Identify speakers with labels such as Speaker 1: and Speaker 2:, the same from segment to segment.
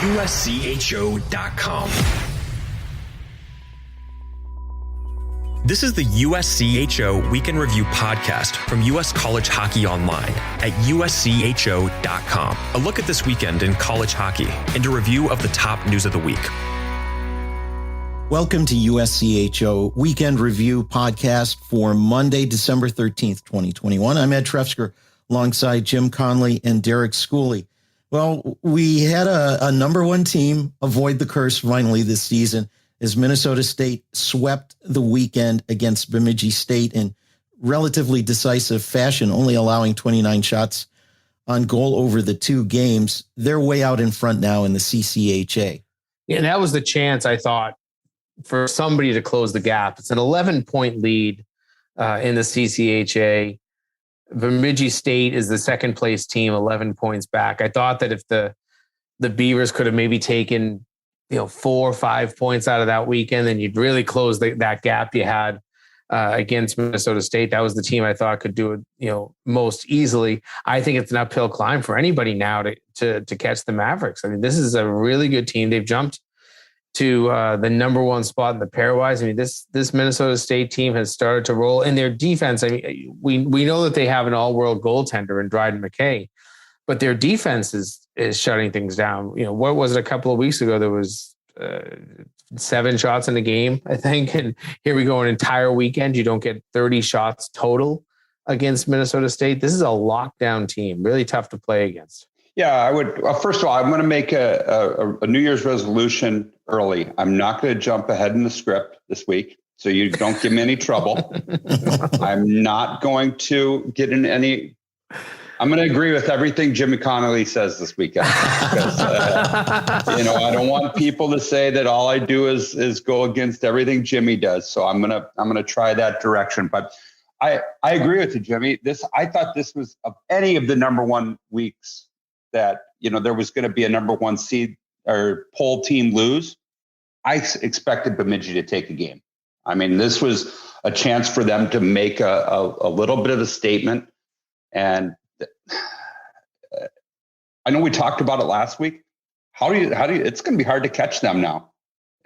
Speaker 1: USCHO.com. This is the USCHO Weekend Review podcast from U.S. College Hockey Online at USCHO.com. A look at this weekend in college hockey and a review of the top news of the week.
Speaker 2: Welcome to USCHO Weekend Review podcast for Monday, December 13th, 2021. I'm Ed Trefzger alongside Jim Connelly and Derek Schooley. Well, we had a number one team avoid the curse finally this season as Minnesota State swept the weekend against Bemidji State in relatively decisive fashion, only allowing 29 shots on goal over the two games. They're way out in front now in the CCHA.
Speaker 3: Yeah, and that was the chance, I thought, for somebody to close the gap. It's an 11-point lead in the CCHA. Bemidji State is the second place team, 11 points back. I thought that if the Beavers could have maybe taken 4 or 5 points out of that weekend, then you'd really close that gap you had against Minnesota State. That was the team I thought could do it, most easily. I think it's an uphill climb for anybody now to catch the Mavericks. I mean, this is a really good team. They've jumped to the number one spot in the PairWise. I mean, this Minnesota State team has started to roll in their defense. I mean, we know that they have an all-world goaltender in Dryden McKay, but their defense is shutting things down. What was it a couple of weeks ago? There was 7 shots in the game, I think. And here we go, an entire weekend. You don't get 30 shots total against Minnesota State. This is a lockdown team, really tough to play against.
Speaker 4: Yeah, I would. First of all, I'm going to make a New Year's resolution early. I'm not going to jump ahead in the script this week, so you don't give me any trouble. I'm not going to get in any. I'm going to agree with everything Jim Connelly says this weekend. Because, I don't want people to say that all I do is go against everything Jimmy does. So I'm gonna try that direction. But I agree with you, Jimmy. I thought this was of any of the number one weeks that there was going to be a number one seed or poll team lose. I expected Bemidji to take a game. I mean, this was a chance for them to make a little bit of a statement. And I know we talked about it last week. How do you, it's going to be hard to catch them now.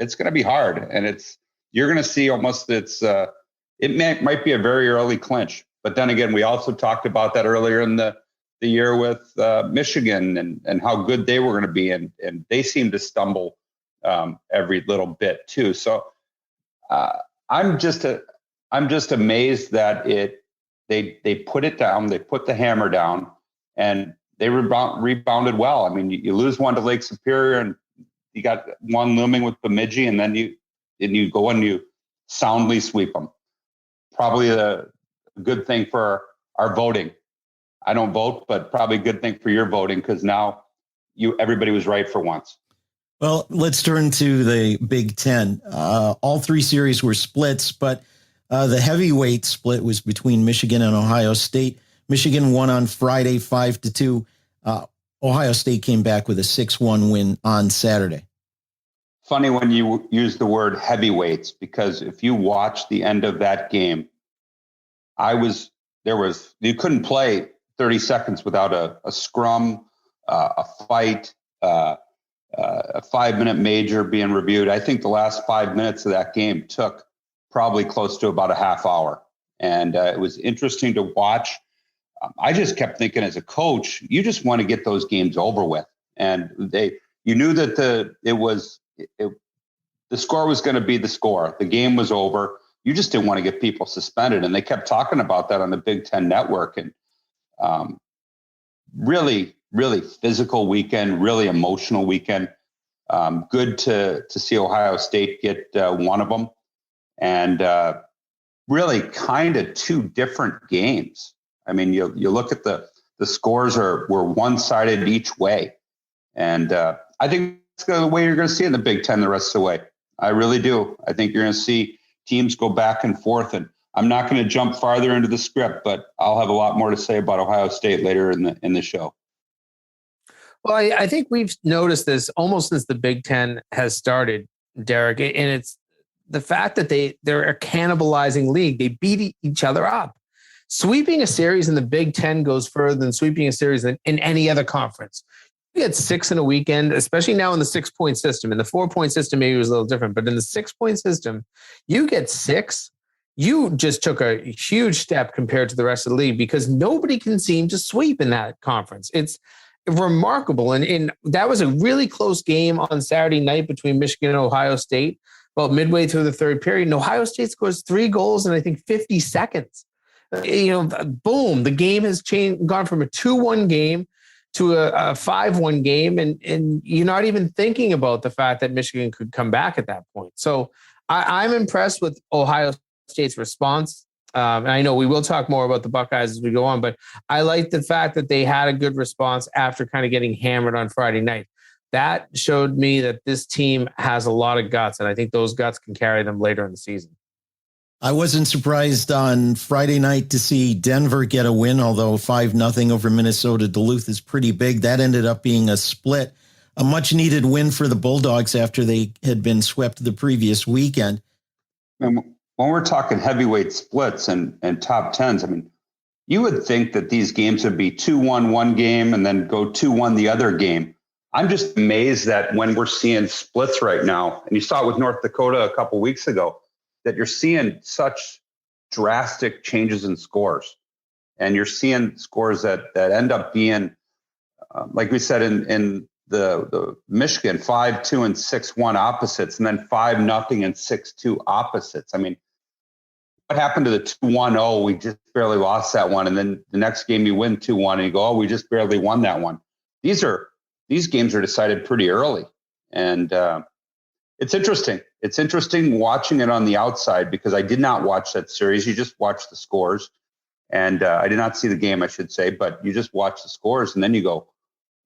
Speaker 4: It's going to be hard. And you're going to see almost it might be a very early clinch. But then again, we also talked about that earlier in the year with Michigan and how good they were going to be. And they seem to stumble every little bit too. So I'm just amazed that they put it down, they put the hammer down, and they rebounded well. I mean, you lose one to Lake Superior, and you got one looming with Bemidji, and then you go and you soundly sweep them. Probably a good thing for our voting. I don't vote, but probably a good thing for your voting, because now everybody was right for once.
Speaker 2: Well, let's turn to the Big Ten. All 3 series were splits, but the heavyweight split was between Michigan and Ohio State. Michigan won on Friday 5-2. Ohio State came back with a 6-1 win on Saturday.
Speaker 4: Funny when you use the word heavyweights, because if you watch the end of that game, you couldn't play 30 seconds without a scrum, a fight, a 5-minute major being reviewed. I think the last 5 minutes of that game took probably close to about a half hour. And it was interesting to watch. I just kept thinking, as a coach, you just want to get those games over with. And you knew that the score was going to be the score. The game was over. You just didn't want to get people suspended. And they kept talking about that on the Big Ten Network. And really, really physical weekend, really emotional weekend. Good to see Ohio State get one of them. And really kind of 2 different games. I mean, you look at the scores were one-sided each way. And I think that's the way you're going to see it in the Big Ten the rest of the way. I really do. I think you're going to see teams go back and forth. And I'm not going to jump farther into the script, but I'll have a lot more to say about Ohio State later in the show.
Speaker 3: Well, I think we've noticed this almost since the Big Ten has started, Derek, and it's the fact that they're a cannibalizing league. They beat each other up. Sweeping a series in the Big Ten goes further than sweeping a series in any other conference. get 6 in a weekend, especially now in the 6-point system. In the 4-point system, maybe it was a little different, but in the 6-point system, you get 6. You just took a huge step compared to the rest of the league because nobody can seem to sweep in that conference. It's remarkable. And that was a really close game on Saturday night between Michigan and Ohio State. Well, midway through the third period, and Ohio State scores 3 goals in, I think, 50 seconds. Boom, the game has gone from a 2-1 game to a 5-1 game. And you're not even thinking about the fact that Michigan could come back at that point. So I'm impressed with Ohio State's response. And I know we will talk more about the Buckeyes as we go on, but I like the fact that they had a good response after kind of getting hammered on Friday night. That showed me that this team has a lot of guts, and I think those guts can carry them later in the season.
Speaker 2: I wasn't surprised on Friday night to see Denver get a win, although 5-0 over Minnesota Duluth is pretty big. That ended up being a split, a much needed win for the Bulldogs after they had been swept the previous weekend.
Speaker 4: And when we're talking heavyweight splits and top tens, I mean, you would think that these games would be 2-1 one game and then go 2-1 the other game. I'm just amazed that when we're seeing splits right now, and you saw it with North Dakota a couple weeks ago, that you're seeing such drastic changes in scores. And you're seeing scores that end up being, like we said in the Michigan, 5-2 and 6-1 opposites, and then 5-0 and 6-2 opposites. I mean, what happened to the 2-1? Oh, we just barely lost that one. And then the next game you win 2-1 and you go, oh, we just barely won that one. These games are decided pretty early. And it's interesting. It's interesting watching it on the outside because I did not watch that series. You just watch the scores. And I did not see the game, I should say, but you just watch the scores and then you go,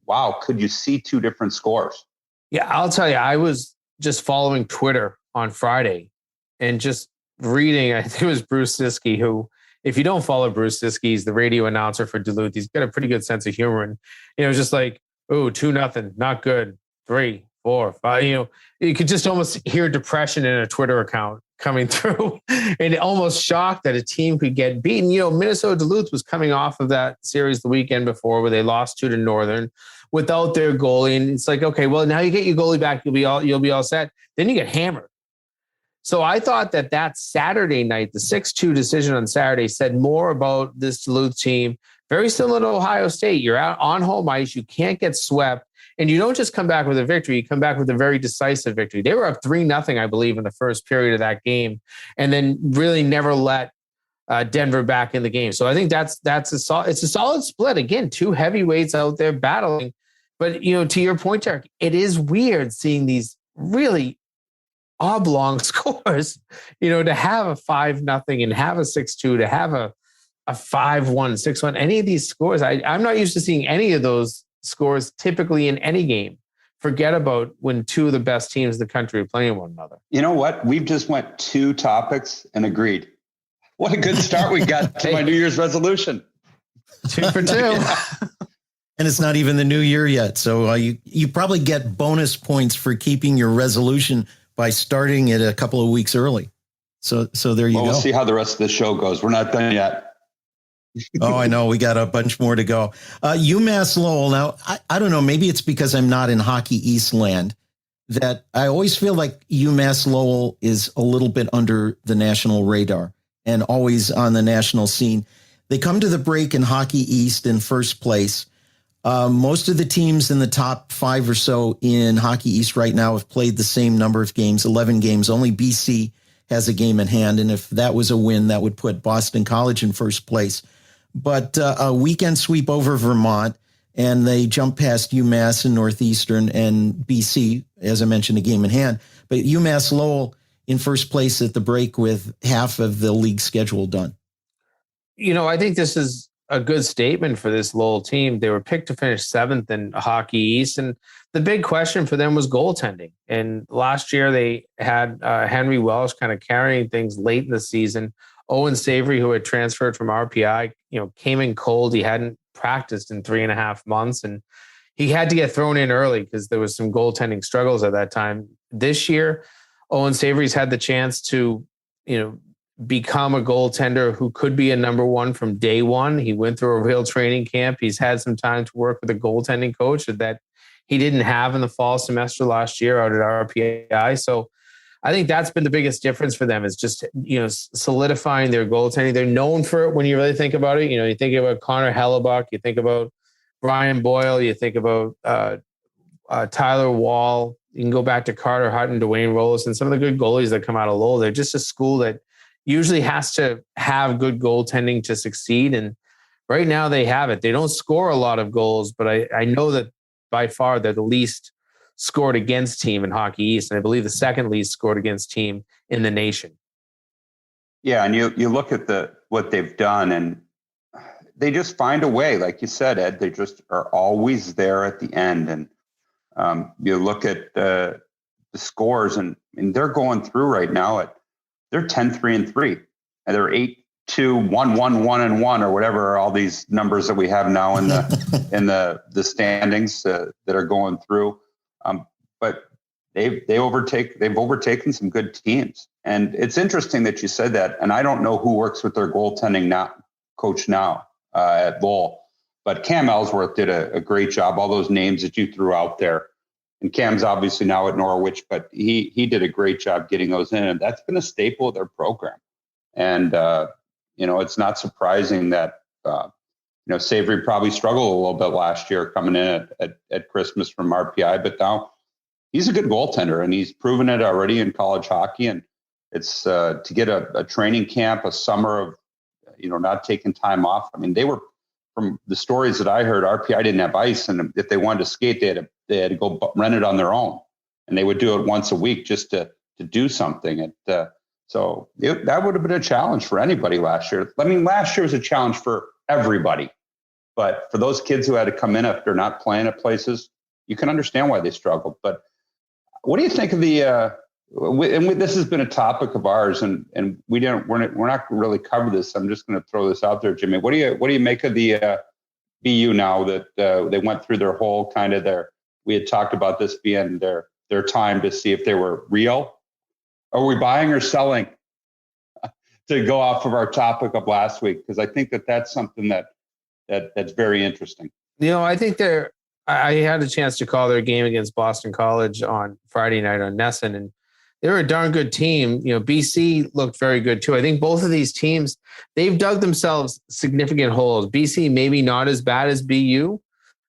Speaker 4: wow, could you see 2 different scores?
Speaker 3: Yeah, I'll tell you, I was just following Twitter on Friday and just reading, I think it was Bruce Siskey, who, if you don't follow Bruce Siskey, he's the radio announcer for Duluth. He's got a pretty good sense of humor. And, it was just like, oh, 2-0, not good. 3, 4, 5, you could just almost hear depression in a Twitter account coming through and almost shocked that a team could get beaten. Minnesota Duluth was coming off of that series the weekend before where they lost 2 to Northern without their goalie. And it's like, okay, well, now you get your goalie back. You'll be all set. Then you get hammered. So I thought that Saturday night, the 6-2 decision on Saturday said more about this Duluth team. Very similar to Ohio State. You're out on home ice. You can't get swept. And you don't just come back with a victory. You come back with a very decisive victory. They were up 3-0, I believe, in the first period of that game, and then really never let Denver back in the game. So I think it's a solid split. Again, 2 heavyweights out there battling. But, to your point, Derek, it is weird seeing these really oblong scores, to have a 5-0 and have a 6-2, to have a 5-1, 6-1, any of these scores. I'm not used to seeing any of those scores typically in any game. Forget about when 2 of the best teams in the country are playing one another.
Speaker 4: You know what? We've just went 2 topics and agreed. What a good start we got to my New Year's resolution.
Speaker 3: 2 for 2.
Speaker 4: Yeah.
Speaker 2: And it's not even the new year yet. So you probably get bonus points for keeping your resolution by starting it a couple of weeks early. So there you go.
Speaker 4: We'll see how the rest of the show goes. We're not done yet.
Speaker 2: Oh, I know. We got a bunch more to go. UMass Lowell. Now, I don't know. Maybe it's because I'm not in Hockey East land that I always feel like UMass Lowell is a little bit under the national radar and always on the national scene. They come to the break in Hockey East in first place. Most of the teams in the top 5 or so in Hockey East right now have played the same number of games, 11 games. Only BC has a game in hand. And if that was a win, that would put Boston College in first place. But a weekend sweep over Vermont, and they jump past UMass and Northeastern and BC, as I mentioned, a game in hand. But UMass Lowell in first place at the break with half of the league schedule done.
Speaker 3: I think this is a good statement for this Lowell team. They were picked to finish 7th in Hockey East, and the big question for them was goaltending. And last year they had Henry Welsh kind of carrying things late in the season. Owen Savory, who had transferred from RPI, came in cold. He hadn't practiced in 3.5 months, and he had to get thrown in early because there was some goaltending struggles at that time. This year, Owen Savory's had the chance to, become a goaltender who could be a number 1 from day one. He went through a real training camp. He's had some time to work with a goaltending coach that he didn't have in the fall semester last year out at RPI. So I think that's been the biggest difference for them, is just, solidifying their goaltending. They're known for it when you really think about it. You think about Connor Hellebuck, you think about Brian Boyle, you think about Tyler Wall. You can go back to Carter Hutton, Dwayne Rollis, and some of the good goalies that come out of Lowell. They're just a school that usually has to have good goaltending to succeed. And right now they have it. They don't score a lot of goals, but I know that by far they're the least scored against team in Hockey East. And I believe the second least scored against team in the nation.
Speaker 4: Yeah. And you look at what they've done, and they just find a way. Like you said, Ed, they just are always there at the end. And you look at the scores, and they're going through right now they're 10-3-3, and they're 8-2-1-1-1-1, or whatever, all these numbers that we have now in the in the standings that are going through. But they've overtaken some good teams. And it's interesting that you said that. And I don't know who works with their goaltending coach now at Lowell, but Cam Ellsworth did a great job. All those names that you threw out there, and Cam's obviously now at Norwich, but he did a great job getting those in, and that's been a staple of their program. And it's not surprising that Savory probably struggled a little bit last year coming in at Christmas from RPI, but now he's a good goaltender, and he's proven it already in college hockey. And it's to get a training camp, a summer of not taking time off. I mean, they were, from the stories that I heard, RPI didn't have ice, and if they wanted to skate, they had to go rent it on their own, and they would do it once a week just to do something. So that would have been a challenge for anybody last year. I mean, last year was a challenge for everybody, but for those kids who had to come in if they're not playing at places, you can understand why they struggled. But what do you think of this has been a topic of ours, and we're not really cover this. I'm just going to throw this out there, Jimmy. What do you make of the BU now that they went through their whole we had talked about this being their time to see if they were real. Are we buying or selling, to go off of our topic of last week? Because I think that's something that's very interesting.
Speaker 3: I think I had a chance to call their game against Boston College on Friday night on Nesson, and they were a darn good team. BC looked very good too. I think both of these teams, they've dug themselves significant holes. BC maybe not as bad as BU,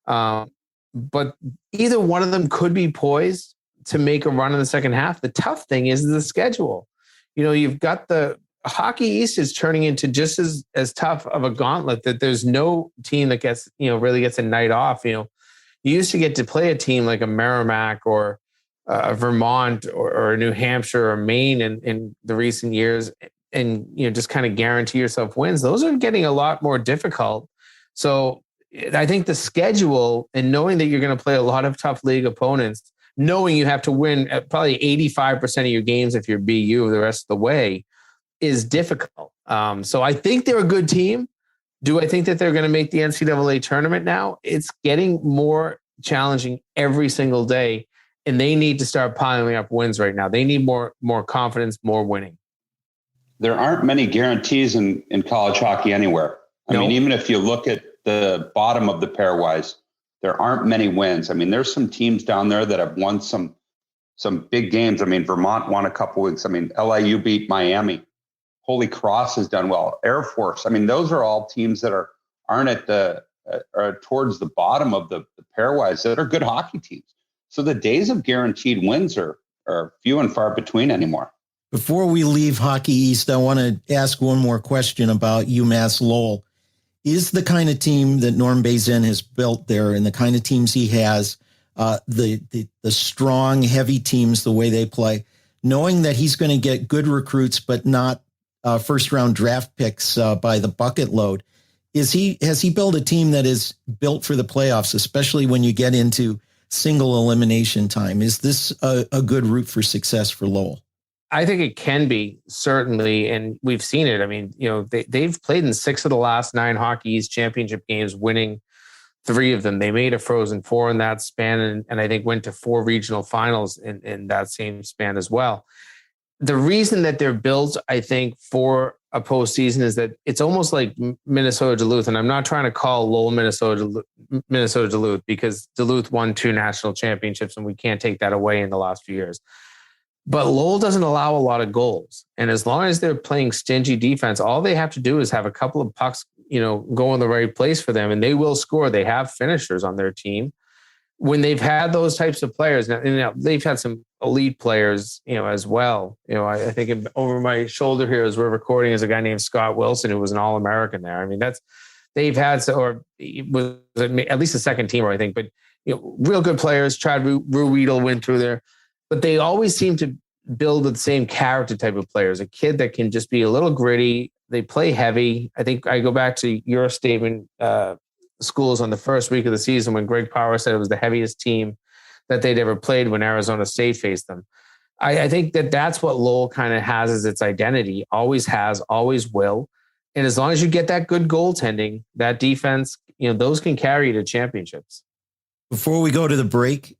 Speaker 3: but either one of them could be poised to make a run in the second half. The tough thing is the schedule. You've got the Hockey East is turning into just as tough of a gauntlet, that there's no team that gets, really gets a night off. You used to get to play a team like a Merrimack or a Vermont or New Hampshire or Maine in the recent years, and just kind of guarantee yourself wins. Those are getting a lot more difficult. So I think the schedule, and knowing that you're going to play a lot of tough league opponents, knowing you have to win at probably 85% of your games if you're BU the rest of the way, is difficult. So I think they're a good team. Do I think that they're going to make the NCAA tournament now? It's getting more challenging every single day, and they need to start piling up wins right now. They need more confidence, more winning.
Speaker 4: There aren't many guarantees in college hockey anywhere. I mean, even if you look at the bottom of the PairWise, there aren't many wins. I mean, there's some teams down there that have won some big games. I mean, Vermont won a couple weeks. I mean, LIU beat Miami. Holy Cross has done well. Air Force. I mean, those are all teams that aren't are towards the bottom of the PairWise that are good hockey teams. So the days of guaranteed wins are few and far between anymore.
Speaker 2: Before we leave Hockey East, I want to ask one more question about UMass Lowell. Is the kind of team that Norm Bazin has built there, and the kind of teams he has, the strong, heavy teams, the way they play, knowing that he's going to get good recruits, but not first-round draft picks by the bucket load, has he built a team that is built for the playoffs, especially when you get into single elimination time? Is this a good route for success for Lowell?
Speaker 3: I think it can be, certainly, and we've seen it. I mean, they've played in 6 of the last 9 Hockey East championship games, winning 3 of them. They made a Frozen Four in that span, and I think went to 4 regional finals in that same span as well. The reason that they're built, I think, for a postseason is that it's almost like Minnesota Duluth, and I'm not trying to call Lowell Minnesota Duluth because Duluth won 2 national championships, and we can't take that away in the last few years. But Lowell doesn't allow a lot of goals, and as long as they're playing stingy defense, all they have to do is have a couple of pucks, go in the right place for them, and they will score. They have finishers on their team. When they've had those types of players, now they've had some elite players, as well. I think over my shoulder here as we're recording is a guy named Scott Wilson, who was an All-American there. I mean, they've had, or was at least a second teamer, I think, but real good players. Chad Ruedel went through there, but they always seem to build the same character type of players. A kid that can just be a little gritty. They play heavy. I think I go back to your statement, Schools, on the first week of the season when Greg Power said it was the heaviest team that they'd ever played when Arizona State faced them. I think that's what Lowell kind of has as its identity, always has, always will. And as long as you get that good goaltending, that defense, those can carry you to championships.
Speaker 2: Before we go to the break,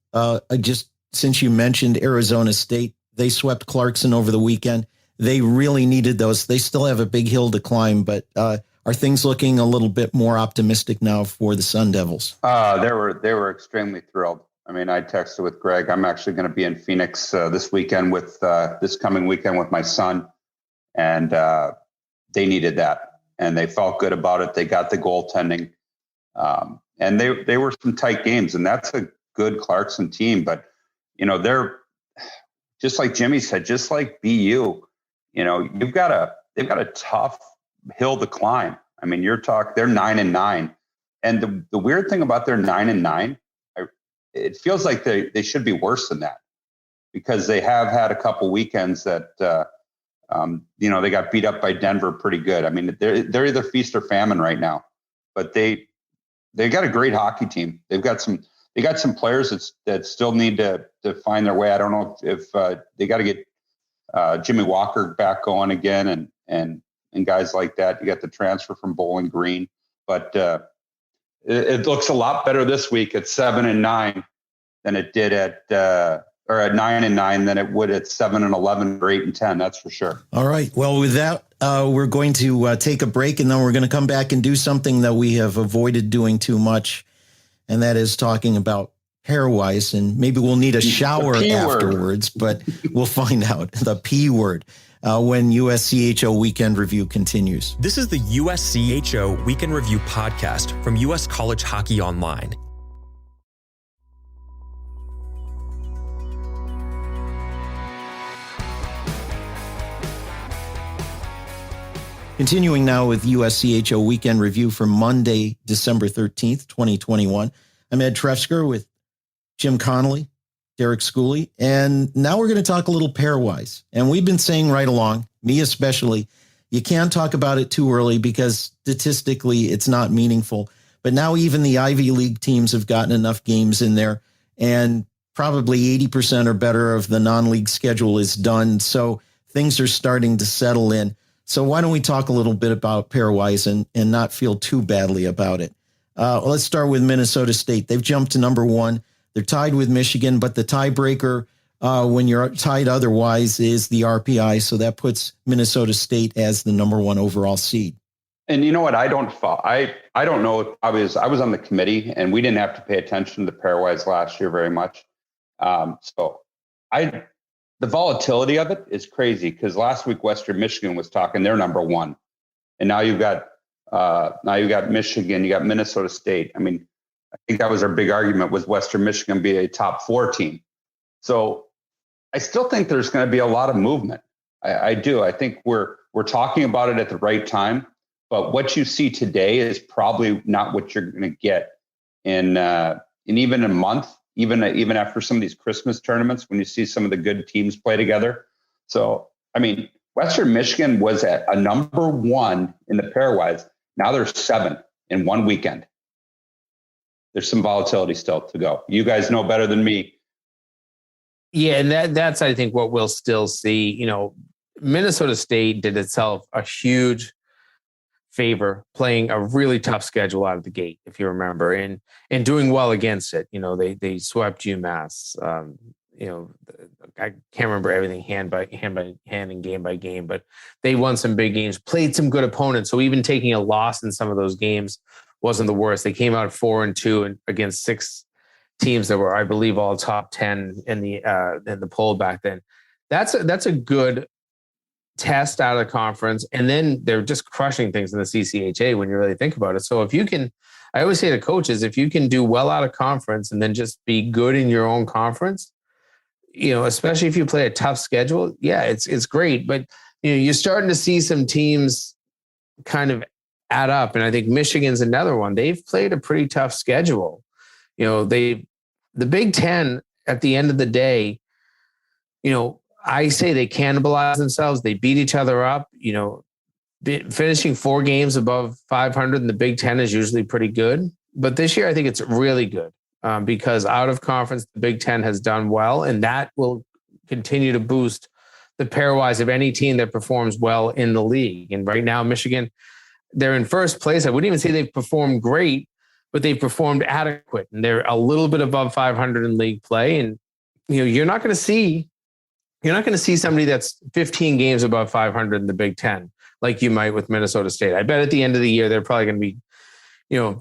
Speaker 2: since you mentioned Arizona State, they swept Clarkson over the weekend. They really needed those. They still have a big hill to climb, but are things looking a little bit more optimistic now for the Sun Devils?
Speaker 4: They were extremely thrilled. I mean, I texted with Greg. I'm actually going to be in Phoenix this coming weekend with my son, and they needed that, and they felt good about it. They got the goaltending, and they were some tight games, and that's a good Clarkson team. But they're just like Jimmy said, just like BU. They've got a tough hill to climb. I mean, they're 9-9, and the weird thing about their 9-9, it feels like they should be worse than that, because they have had a couple weekends that they got beat up by Denver pretty good. I mean, they're either feast or famine right now, but they got a great hockey team. They got some players that still need to find their way. I don't know if they got to get Jimmy Walker back going again, and guys like that. You got the transfer from Bowling Green, but it looks a lot better this week at 7-9 than it did at 9-9 than it would at 7-11 or 8-10. That's for sure. All
Speaker 2: right. Well, with that, we're going to take a break, and then we're going to come back and do something that we have avoided doing too much, and that is talking about PairWise, and maybe we'll need a shower afterwards, but we'll find out. The P word. When USCHO Weekend Review continues.
Speaker 1: This is the USCHO Weekend Review podcast from US College Hockey Online.
Speaker 2: Continuing now with USCHO Weekend Review for Monday, December 13th, 2021. I'm Ed Trefzger with Jim Connelly, Derek Schooley, and now we're going to talk a little PairWise. And we've been saying right along, me especially, you can't talk about it too early because statistically it's not meaningful. But now even the Ivy League teams have gotten enough games in there, and probably 80% or better of the non-league schedule is done. So things are starting to settle in. So why don't we talk a little bit about PairWise and not feel too badly about it? Let's start with Minnesota State. They've jumped to number 1. They're tied with Michigan, but the tiebreaker when you're tied otherwise is the RPI. So that puts Minnesota State as the number 1 overall seed.
Speaker 4: And you know what? I don't know. I was on the committee, and we didn't have to pay attention to PairWise last year very much. The volatility of it is crazy, because last week Western Michigan was talking they're number 1, and now you've got Michigan, you got Minnesota State. I mean, I think that was our big argument, was Western Michigan be a top 4 team. So I still think there's going to be a lot of movement. I do. I think we're talking about it at the right time, but what you see today is probably not what you're going to get in even a month, even after some of these Christmas tournaments, when you see some of the good teams play together. So, I mean, Western Michigan was at a number 1 in the PairWise. Now they're 7 in one weekend. There's some volatility still to go. You guys know better than me.
Speaker 3: Yeah, and that's I think what we'll still see. Minnesota State did itself a huge favor playing a really tough schedule out of the gate, if you remember, and doing well against it. They swept UMass. I can't remember everything hand and game by game, but they won some big games, played some good opponents. So even taking a loss in some of those games wasn't the worst. They came out 4-2 against 6 teams that were, I believe, all top 10 in the poll back then. That's a good test out of the conference. And then they're just crushing things in the CCHA when you really think about it. So if you can, I always say to coaches, if you can do well out of conference and then just be good in your own conference, especially if you play a tough schedule, yeah, it's great. But you're starting to see some teams kind of add up. And I think Michigan's another one. They've played a pretty tough schedule. The Big Ten at the end of the day, I say they cannibalize themselves. They beat each other up. Finishing 4 games above 500 in the Big Ten is usually pretty good. But this year, I think it's really good because out of conference, the Big Ten has done well, and that will continue to boost the pairwise of any team that performs well in the league. And right now, Michigan, they're in first place. I wouldn't even say they've performed great, but they've performed adequate, and they're a little bit above 500 in league play. And you're not going to see somebody that's 15 games above 500 in the Big Ten like you might with Minnesota State. I bet at the end of the year they're probably going to be,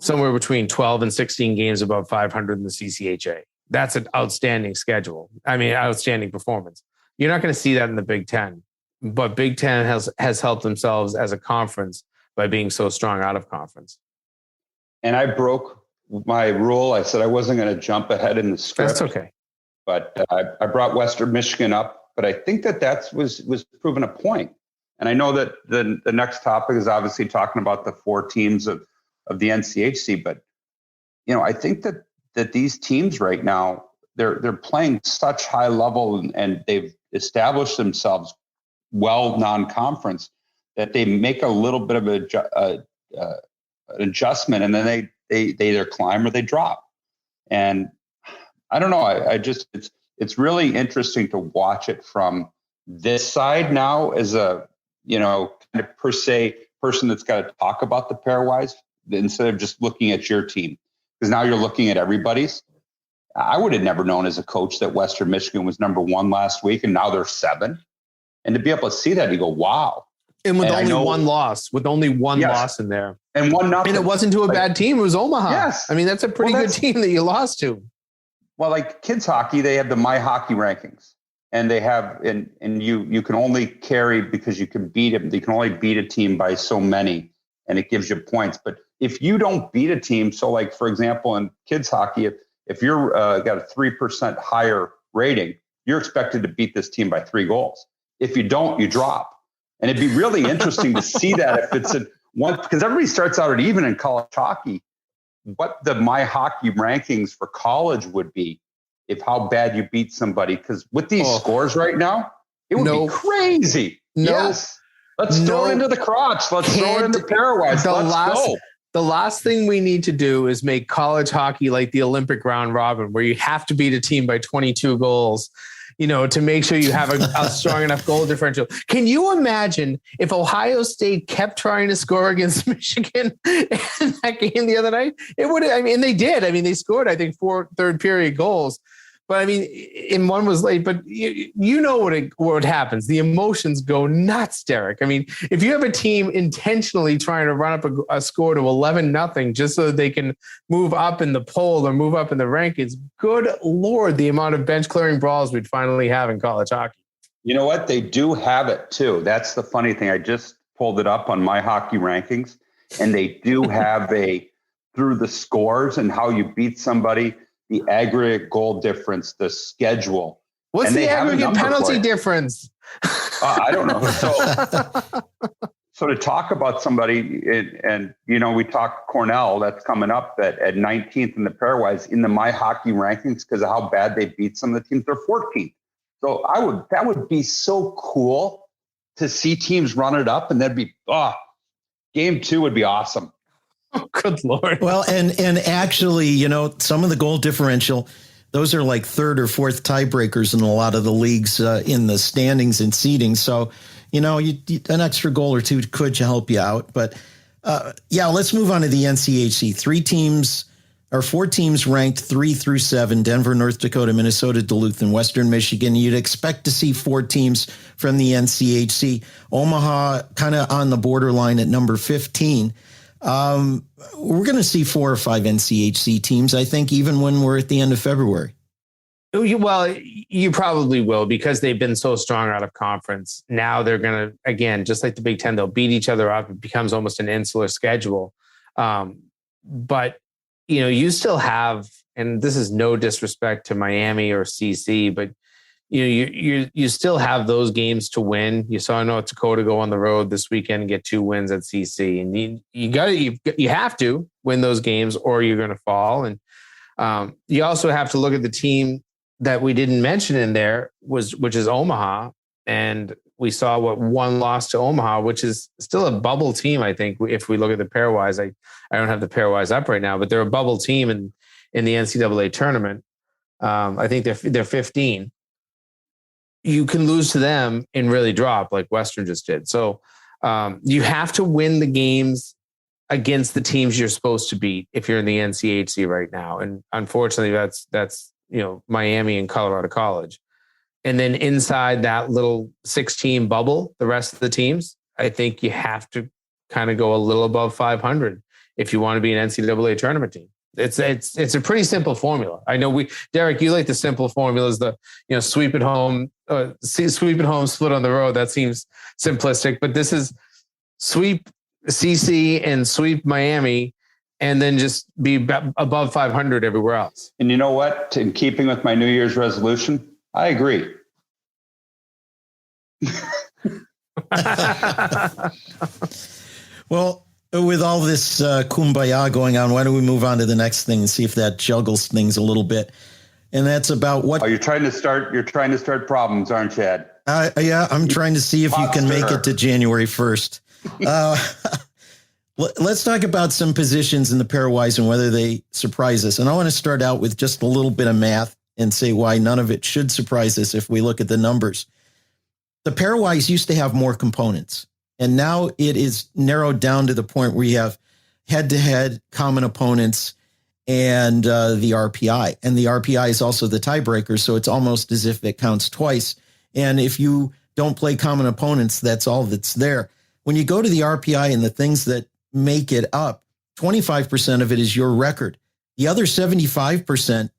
Speaker 3: somewhere between 12 and 16 games above 500 in the CCHA. That's an outstanding schedule. Outstanding performance. You're not going to see that in the Big Ten, but Big Ten has helped themselves as a conference by being so strong out of conference.
Speaker 4: And I broke my rule. I said I wasn't going to jump ahead in the script.
Speaker 3: That's okay.
Speaker 4: But I brought Western Michigan up, but I think that was proven a point. And I know that the next topic is obviously talking about the 4 teams of the NCHC, but I think that these teams right now they're playing such high level and they've established themselves well non-conference that they make a little bit of an adjustment, and then they either climb or they drop. And I don't know. I just it's really interesting to watch it from this side now as a kind of per se person that's got to talk about the pairwise instead of just looking at your team, because now you're looking at everybody's. I would have never known as a coach that Western Michigan was number 1 last week, and now they're 7. And to be able to see that, you go, wow.
Speaker 3: And with only one loss in there.
Speaker 4: And 1-0.
Speaker 3: And it wasn't to a bad team. It was Omaha.
Speaker 4: Yes.
Speaker 3: That's a pretty good team that you lost to.
Speaker 4: Well, like kids hockey, they have the My Hockey rankings, and they have, and you can only carry because you can beat them. You can only beat a team by so many, and it gives you points. But if you don't beat a team, so like, for example, in kids hockey, if you're got a 3% higher rating, you're expected to beat this team by 3 goals. If you don't, you drop. And it'd be really interesting to see that if it's because everybody starts out at even in college hockey, what the My Hockey rankings for college would be if how bad you beat somebody. Because with these scores right now, it would be crazy. Yes. Let's throw it into the crotch. Let's throw it into pairwise. Let's go.
Speaker 3: The last thing we need to do is make college hockey like the Olympic round robin, where you have to beat a team by 22 goals, to make sure you have a strong enough goal differential. Can you imagine if Ohio State kept trying to score against Michigan in that game the other night? It would. They did. They scored, I think, 4 third period goals. But in one was late, but you know what happens. The emotions go nuts, Derek. If you have a team intentionally trying to run up a score to 11-0 just so that they can move up in the poll or move up in the rankings, good Lord, the amount of bench clearing brawls we'd finally have in college hockey.
Speaker 4: You know what? They do have it too. That's the funny thing. I just pulled it up on My Hockey rankings, and they do have through the scores and how you beat somebody, the aggregate goal difference, the schedule.
Speaker 3: What's the aggregate penalty difference?
Speaker 4: I don't know. So to talk about somebody, and we talk Cornell, that's coming up at 19th in the pairwise in the My Hockey rankings because of how bad they beat some of the teams. They're 14th. So that would be so cool to see teams run it up, and that'd be game 2 would be awesome.
Speaker 3: Oh, good Lord.
Speaker 2: Well, and actually, some of the goal differential, those are like 3rd or 4th tiebreakers in a lot of the leagues in the standings and seeding. So, an extra goal or 2 could help you out. But let's move on to the NCHC. 3 teams are 4 teams ranked 3 through 7, Denver, North Dakota, Minnesota, Duluth, and Western Michigan. You'd expect to see 4 teams from the NCHC. Omaha kind of on the borderline at number 15. We're going to see 4 or 5 NCHC teams, I think, even when we're at the end of February.
Speaker 3: Well, you probably will, because they've been so strong out of conference. Now they're going to, again, just like the Big Ten, they'll beat each other up. It becomes almost an insular schedule. But, you still have, and this is no disrespect to Miami or CC, but, you still have those games to win. You saw North Dakota go on the road this weekend and get 2 wins at CC. And you have to win those games or you're going to fall. And you also have to look at the team that we didn't mention in there, which is Omaha. And we saw one loss to Omaha, which is still a bubble team. I think if we look at the PairWise, I don't have the PairWise up right now, but they're a bubble team in the NCAA tournament. I think they're 15. You can lose to them and really drop like Western just did. So you have to win the games against the teams you're supposed to beat if you're in the NCHC right now. And unfortunately, that's Miami and Colorado College. And then inside that little 6-team bubble, the rest of the teams, I think you have to kind of go a little above 500 if you want to be an NCAA tournament team. It's a pretty simple formula. I know Derek, you like the simple formulas, sweep at home, split on the road. That seems simplistic, but this is sweep CC and sweep Miami, and then just be above 500 everywhere else.
Speaker 4: And you know what? In keeping with my New Year's resolution, I agree.
Speaker 2: Well, with all this kumbaya going on, why don't we move on to the next thing and see if that juggles things a little bit? And that's about what...
Speaker 4: Oh, you're trying to start problems, aren't you, Ed?
Speaker 2: Yeah, I'm trying to see if you can make it to January 1st. Let's talk about some positions in the PairWise and whether they surprise us. And I want to start out with just a little bit of math and say why none of it should surprise us if we look at the numbers. The PairWise used to have more components, and now it is narrowed down to the point where you have head-to-head common opponents and the RPI. And the RPI is also the tiebreaker, so it's almost as if it counts twice. And if you don't play common opponents, that's all that's there. When you go to the RPI and the things that make it up, 25% of it is your record. The other 75%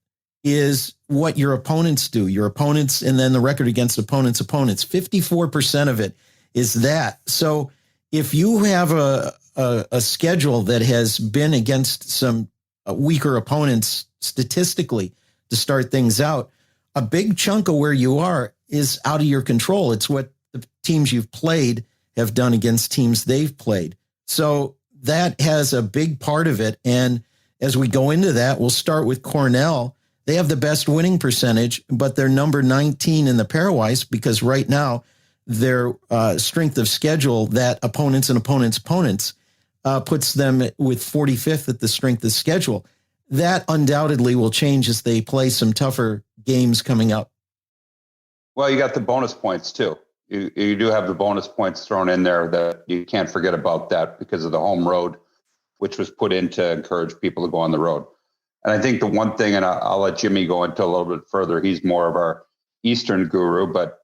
Speaker 2: is what your opponents do, your opponents, and then the record against opponents. 54% of it is that. So if you have a schedule that has been against some weaker opponents statistically to start things out, a big chunk of where you are is out of your control. It's what the teams you've played have done against teams they've played. So that has a big part of it. And as we go into that, we'll start with Cornell. They have the best winning percentage, but they're number 19 in the PairWise because right now their strength of schedule, that opponents and opponents' puts them with 45th at the strength of schedule. That undoubtedly will change as they play some tougher games coming up.
Speaker 4: Well, you got the bonus points too. You do have the bonus points thrown in there that you can't forget about that because of the home road, which was put in to encourage people to go on the road. And I think the one thing, and I'll let Jimmy go into a little bit further, he's more of our Eastern guru, but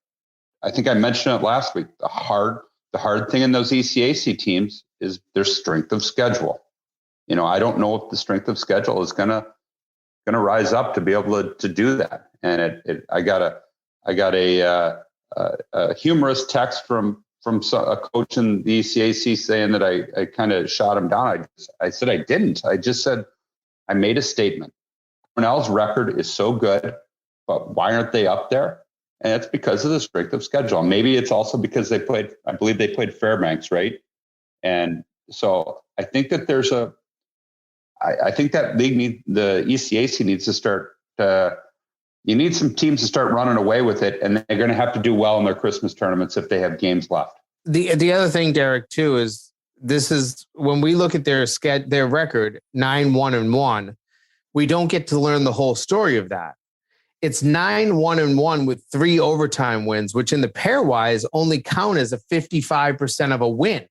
Speaker 4: I think I mentioned it last week. The hard thing in those ECAC teams is their strength of schedule. I don't know if the strength of schedule is gonna rise up to be able to do that. And I got a humorous text from a coach in the ECAC saying that I kind of shot him down. I said I didn't. I just said I made a statement. Cornell's record is so good, but why aren't they up there? And it's because of the strength of schedule. Maybe it's also because I believe they played Fairbanks, right? And so I think that I think that the ECAC needs to start. You need some teams to start running away with it, and they're going to have to do well in their Christmas tournaments if they have games left.
Speaker 3: The other thing, Derek, too, is this is when we look at their record 9-1-1, we don't get to learn the whole story of that. It's 9-1-1 with 3 overtime wins, which in the PairWise only count as a 55% of a win.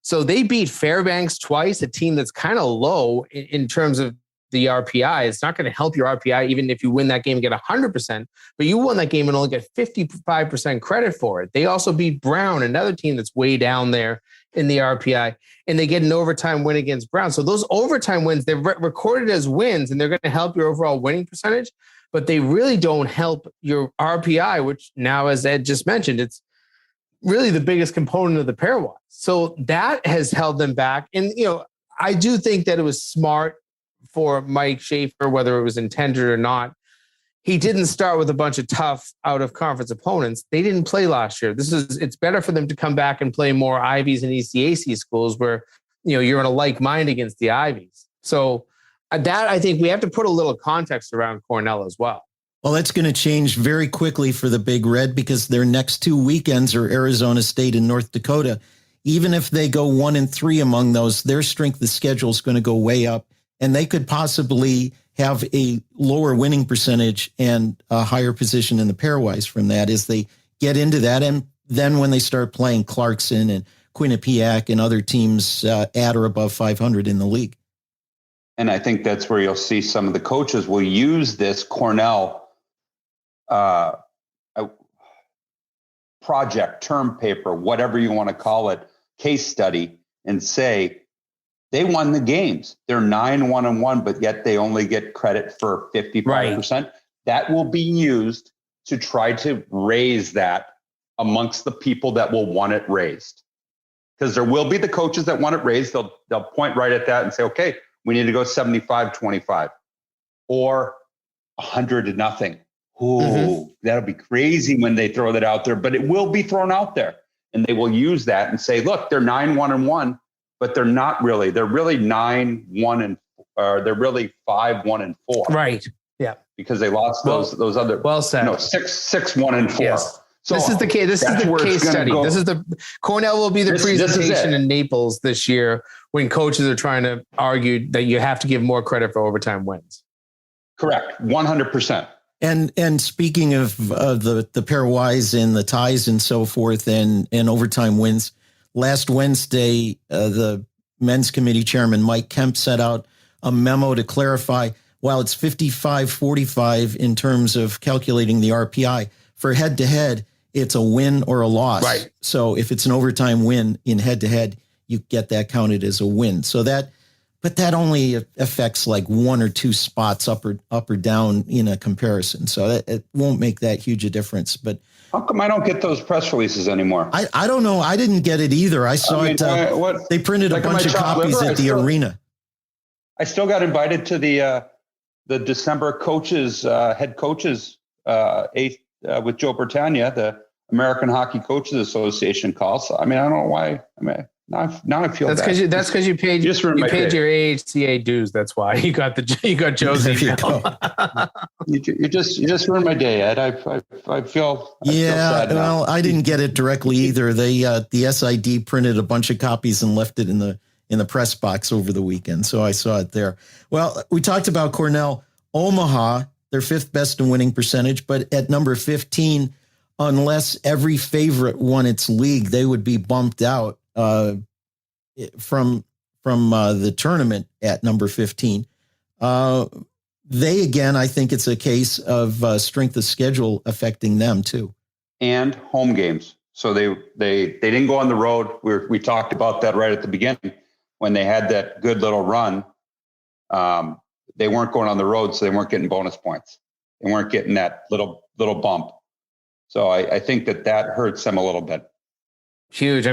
Speaker 3: So they beat Fairbanks twice, a team that's kind of low in terms of the RPI. It's not going to help your RPI, even if you win that game and get 100%, but you won that game and only get 55% credit for it. They also beat Brown, another team that's way down there in the RPI, and they get an overtime win against Brown. So those overtime wins, they're recorded as wins, and they're going to help your overall winning percentage, but they really don't help your RPI, which now, as Ed just mentioned, it's really the biggest component of the PairWise. So that has held them back. And, I do think that it was smart for Mike Schaefer, whether it was intended or not. He didn't start with a bunch of tough out of conference opponents. They didn't play last year. It's better for them to come back and play more Ivies and ECAC schools where, you're in a like mind against the Ivies. So that, I think we have to put a little context around Cornell as well.
Speaker 2: Well, that's going to change very quickly for the Big Red because their next 2 weekends are Arizona State and North Dakota. Even if they go 1-3 among those, their strength of schedule is going to go way up, and they could possibly have a lower winning percentage and a higher position in the pairwise from that as they get into that. And then when they start playing Clarkson and Quinnipiac and other teams at or above 500 in the league.
Speaker 4: And I think that's where you'll see some of the coaches will use this Cornell project, term paper, whatever you want to call it, case study, and say they won the games. They're 9-1-1, but yet they only get credit for 55%. Right. That will be used to try to raise that amongst the people that will want it raised. Because there will be the coaches that want it raised. They'll point right at that and say, okay, we need to go 75-25 or 100-0. Ooh, That'll be crazy when they throw that out there, but it will be thrown out there, and they will use that and say, look, they're 9-1-1, but they're not really. They're really 9-1 they're really 5-1-4.
Speaker 3: Right. Yeah.
Speaker 4: Because they lost those other.
Speaker 3: Well said.
Speaker 4: 6-1-4.
Speaker 3: Yes.
Speaker 4: So
Speaker 3: this is the case. This is the case study. This is the Cornell will be the presentation in Naples this year when coaches are trying to argue that you have to give more credit for overtime wins.
Speaker 4: Correct. 100%.
Speaker 2: And speaking of the pairwise and the ties and so forth and overtime wins, last Wednesday, the men's committee chairman, Mike Kemp, set out a memo to clarify, while it's 55-45 in terms of calculating the RPI, for head-to-head, it's a win or a loss.
Speaker 3: Right.
Speaker 2: So if it's an overtime win in head-to-head, you get that counted as a win. So but that only affects like 1 or 2 spots up or down in a comparison. So it won't make that huge a difference. But
Speaker 4: how come I don't get those press releases anymore?
Speaker 2: I don't know. I didn't get it either. I saw it. They printed a bunch of copies at the arena.
Speaker 4: I still got invited to the December coaches, head coaches, with Joe Bertagna, the American Hockey Coaches Association call. So, I don't know why. Now I feel
Speaker 3: that's because you paid your AHCA dues. That's why you got Joe's email.
Speaker 4: You just ruined my day, Ed. I feel sad
Speaker 2: well, I didn't get it directly either. They the SID printed a bunch of copies and left it in the press box over the weekend, so I saw it there. Well, we talked about Cornell. Omaha, their 5th best in winning percentage, but at number 15, unless every favorite won its league, they would be bumped out from the tournament at number 15. They, again, I think it's a case of strength of schedule affecting them too. And
Speaker 4: home games. So they didn't go on the road. We talked about that right at the beginning when they had that good little run. They weren't going on the road, so they weren't getting bonus points. They weren't getting that little bump. So I think that hurts them a little bit.
Speaker 3: Huge.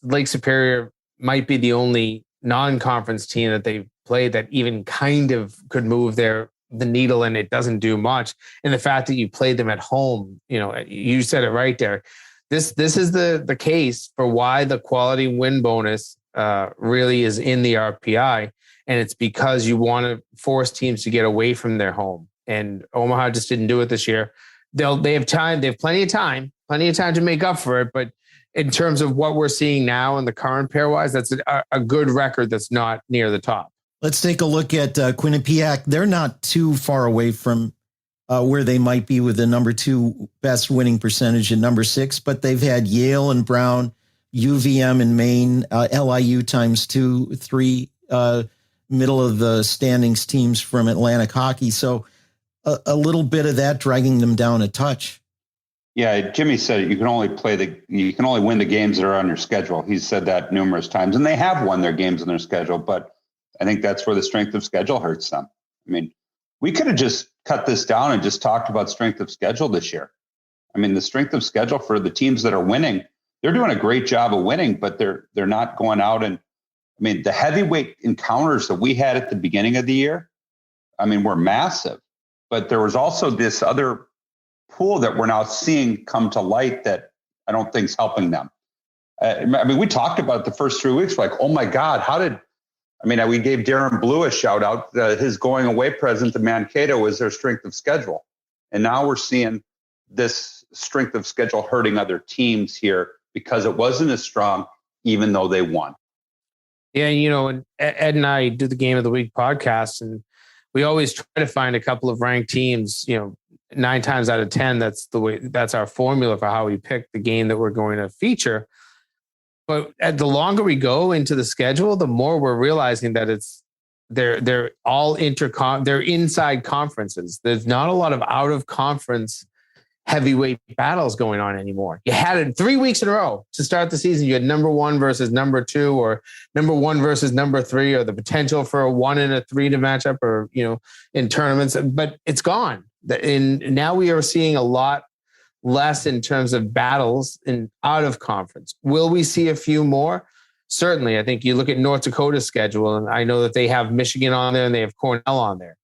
Speaker 3: Lake Superior might be the only non-conference team that they've played that even kind of could move the needle, and it doesn't do much. And the fact that you played them at home, you said it right there. This is the case for why the quality win bonus really is in the RPI. And it's because you want to force teams to get away from their home. And Omaha just didn't do it this year. They have time. They have plenty of time to make up for it. But in terms of what we're seeing now in the current pairwise, that's a good record that's not near the top. Let's take a look at Quinnipiac. They're not too far away from where they might be with the number 2 best winning percentage and number 6, but they've had Yale and Brown, UVM and Maine, LIU times 2, 3,
Speaker 2: middle of the standings teams from Atlantic hockey. So a little bit of that dragging them down a touch.
Speaker 4: Yeah, Jimmy said you can only win the games that are on your schedule. He's said that numerous times, and they have won their games on their schedule. But I think that's where the strength of schedule hurts them. I mean, we could have just cut this down and just talked about strength of schedule this year. I mean, the strength of schedule for the teams that are winning, they're doing a great job of winning, but they're not going out and. I mean, the heavyweight encounters that we had at the beginning of the year, I mean, were massive. But there was also this other pool that we're now seeing come to light that I don't think is helping them. I mean, we talked about it the first 3 weeks, like, oh my God, we gave Darren Blue a shout out. His going away present to Mankato was their strength of schedule. And now we're seeing this strength of schedule hurting other teams here because it wasn't as strong, even though they won.
Speaker 3: Yeah, and Ed and I do the Game of the Week podcast, and we always try to find a couple of ranked teams. 9 times out of 10, that's our formula for how we pick the game that we're going to feature. But the longer we go into the schedule, the more we're realizing that they're all they're inside conferences. There's not a lot of out of conference heavyweight battles going on anymore. You had it 3 weeks in a row to start the season. You had number 1 versus number 2, or number 1 versus number 3, or the potential for a 1 and a 3 to match up, or, in tournaments, but it's gone. And now we are seeing a lot less in terms of battles in out of conference. Will we see a few more? Certainly. I think you look at North Dakota's schedule, and I know that they have Michigan on there and they have Cornell on there.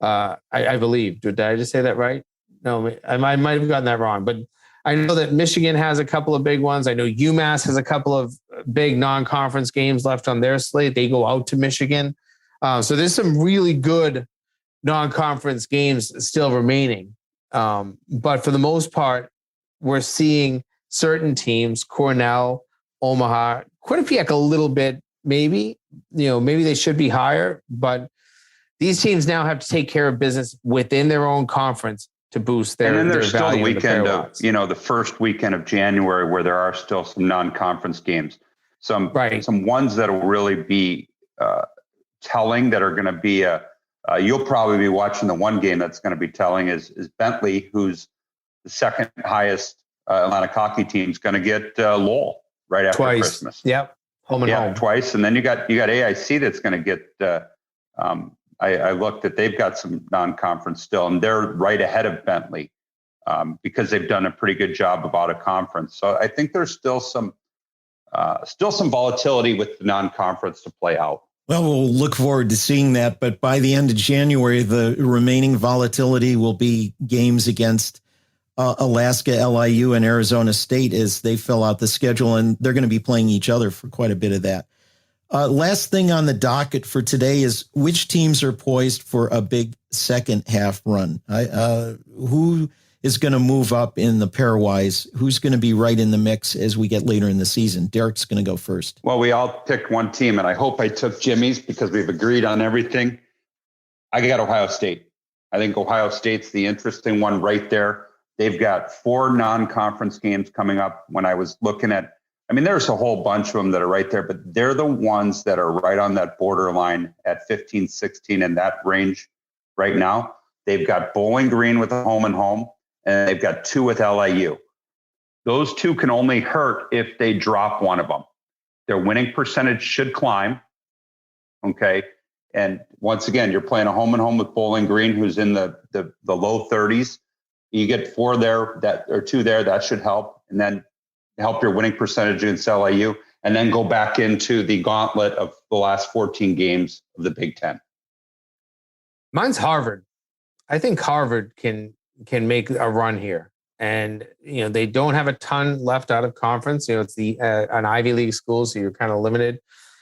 Speaker 3: I believe. Did I just say that right? No, I might have gotten that wrong, but I know that Michigan has a couple of big ones. I know UMass has a couple of big non-conference games left on their slate. They go out to Michigan. So there's some really good non-conference games still remaining. But for the most part, we're seeing certain teams, Cornell, Omaha, Quinnipiac a little bit, maybe they should be higher, but these teams now have to take care of business within their own conference to boost their value.
Speaker 4: And then there's still the weekend
Speaker 3: of,
Speaker 4: the first weekend of January where there are still some non-conference games. Some ones that will really be telling that are going to be you'll probably be watching the one game that's going to be telling is Bentley, who's the second highest Atlantic hockey team, is going to get Lowell right after Christmas.
Speaker 3: Yep. Home
Speaker 4: twice. And then you got AIC that's going to get I looked at, they've got some non-conference still, and they're right ahead of Bentley because they've done a pretty good job of out of conference. So I think there's still some volatility with the non-conference to play out.
Speaker 2: Well, we'll look forward to seeing that. But by the end of January, the remaining volatility will be games against Alaska, LIU, and Arizona State as they fill out the schedule, and they're going to be playing each other for quite a bit of that. Last thing on the docket for today is which teams are poised for a big second half run. Who is going to move up in the PairWise? Who's going to be right in the mix as we get later in the season? Derek's going to go first.
Speaker 4: Well, we all picked one team, and I hope I took Jimmy's because we've agreed on everything. I got Ohio State. I think Ohio State's the interesting one right there. They've got 4 non-conference games coming up. When I was looking at, there's a whole bunch of them that are right there, but they're the ones that are right on that borderline at 15, 16 in that range right now. They've got Bowling Green with a home and home, and they've got 2 with LIU. Those 2 can only hurt if they drop one of them. Their winning percentage should climb. Okay. And once again, you're playing a home and home with Bowling Green, who's in the low 30s. You get 4 there, 2 there, that should help. And then help your winning percentage against LIU, and then go back into the gauntlet of the last 14 games of the Big Ten.
Speaker 3: Mine's Harvard. I think Harvard can make a run here. And, they don't have a ton left out of conference. It's an Ivy League school, so you're kind of limited.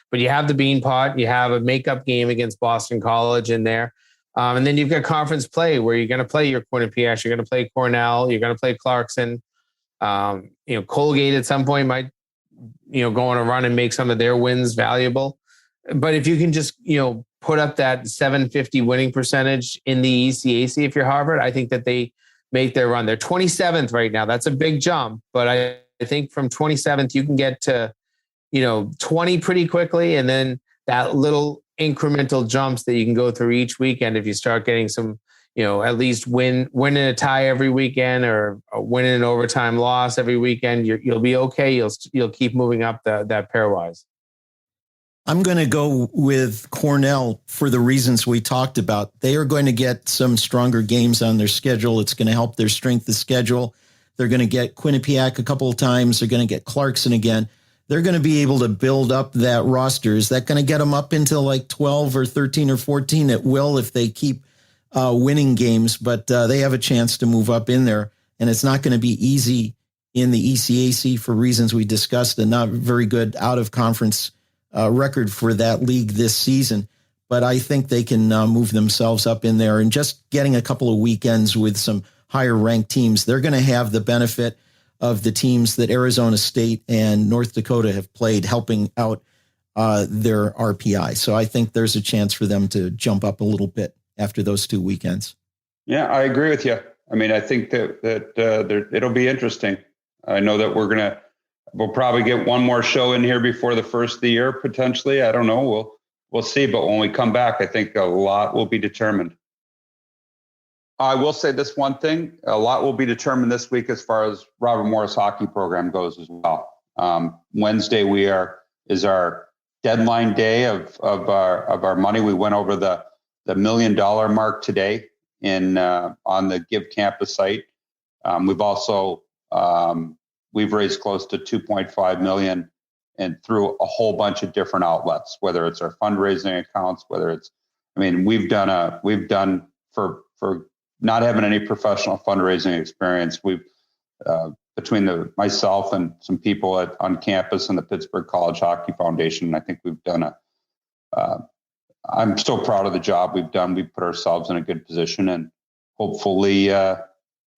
Speaker 3: But you have the Bean Pot. You have a makeup game against Boston College in there. And then you've got conference play where you're going to play your Quinnipiac. You're going to play Cornell. You're going to play Clarkson. Colgate at some point might, go on a run and make some of their wins valuable. But if you can just, put up that 750 winning percentage in the ECAC, if you're Harvard, I think that they make their run. They're 27th right now. That's a big jump. But I think from 27th, you can get to, 20 pretty quickly. And then that little incremental jumps that you can go through each weekend. If you start getting some, at least winning a tie every weekend or winning an overtime loss every weekend, you'll be okay. You'll keep moving up that pairwise.
Speaker 2: I'm going to go with Cornell for the reasons we talked about. They are going to get some stronger games on their schedule. It's going to help their strength of schedule. They're going to get Quinnipiac a couple of times. They're going to get Clarkson again. They're going to be able to build up that roster. Is that going to get them up into like 12 or 13 or 14? It will if they keep winning games, but they have a chance to move up in there. And it's not going to be easy in the ECAC for reasons we discussed, and not very good out-of-conference record for that league this season. But I think they can move themselves up in there, and just getting a couple of weekends with some higher ranked teams, they're going to have the benefit of the teams that Arizona State and North Dakota have played, helping out their RPI. So I think there's a chance for them to jump up a little bit after those 2 weekends.
Speaker 4: Yeah, I agree with you. I mean, I think that it'll be interesting. I know that we'll probably get one more show in here before the first of the year, potentially. I don't know. We'll see. But when we come back, I think a lot will be determined. I will say this one thing: a lot will be determined this week as far as Robert Morris hockey program goes as well. Wednesday is our deadline day of our money. We went over the $1 million mark today on the Give Campus site. We've also we've raised close to $2.5 million, and through a whole bunch of different outlets, whether it's our fundraising accounts, we've done for not having any professional fundraising experience. We've between myself and some people on campus and the Pittsburgh College Hockey Foundation, I think we've done I'm so proud of the job we've done. We put ourselves in a good position, and hopefully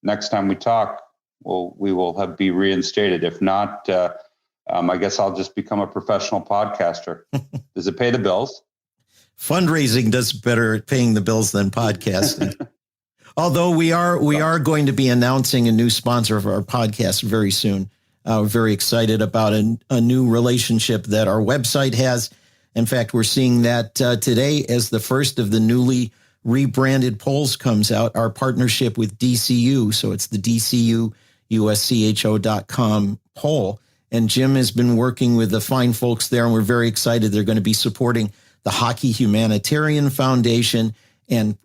Speaker 4: next time we talk, we will be reinstated. If not, I guess I'll just become a professional podcaster. Does it pay the bills?
Speaker 2: Fundraising does better at paying the bills than podcasting. Although we are going to be announcing a new sponsor of our podcast very soon. We're very excited about a new relationship that our website has. In fact, we're seeing that today as the first of the newly rebranded polls comes out, our partnership with DCU. So it's the DCU USCHO.com poll. And Jim has been working with the fine folks there, and we're very excited. They're going to be supporting the Hockey Humanitarian Foundation and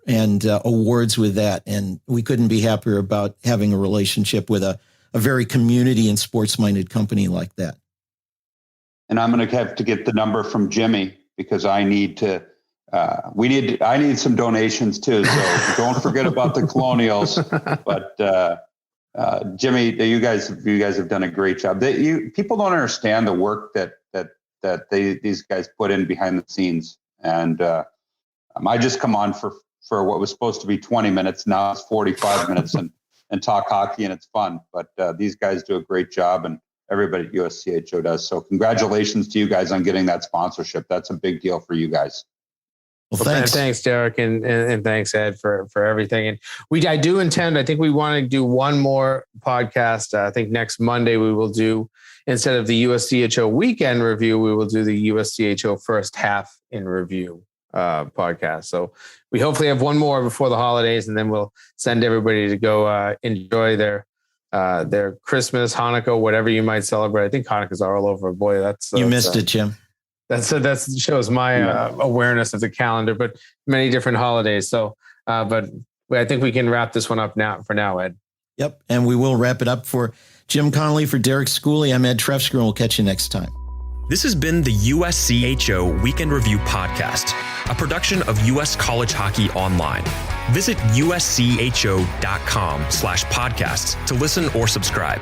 Speaker 2: awards with that. And we couldn't be happier about having a relationship with a very community and sports-minded company like that.
Speaker 4: And I'm going to have to get the number from Jimmy, because I need to. I need some donations too. So don't forget about the Colonials. But Jimmy, you guys have done a great job. People don't understand the work that these guys put in behind the scenes. And I just come on for what was supposed to be 20 minutes. Now it's 45 minutes and talk hockey, and it's fun. But these guys do a great job, and everybody at USCHO does. So congratulations to you guys on getting that sponsorship. That's a big deal for you guys.
Speaker 2: Well, thanks,
Speaker 3: Derek, and thanks, Ed, for everything. And I do intend. I think we want to do one more podcast. I think next Monday we will do, instead of the USCHO weekend review, we will do the USCHO first half in review podcast. So we hopefully have one more before the holidays, and then we'll send everybody to go enjoy their Christmas, Hanukkah, whatever you might celebrate. I think Hanukkah's all over. Boy,
Speaker 2: you missed it, Jim.
Speaker 3: That shows my awareness of the calendar, but many different holidays. So, but I think we can wrap this one up for now, Ed.
Speaker 2: Yep. And we will wrap it up. For Jim Connelly, for Derek Schooley, I'm Ed Trefzger, and we'll catch you next time.
Speaker 1: This has been the USCHO Weekend Review Podcast, a production of US College Hockey Online. Visit uscho.com/podcasts to listen or subscribe.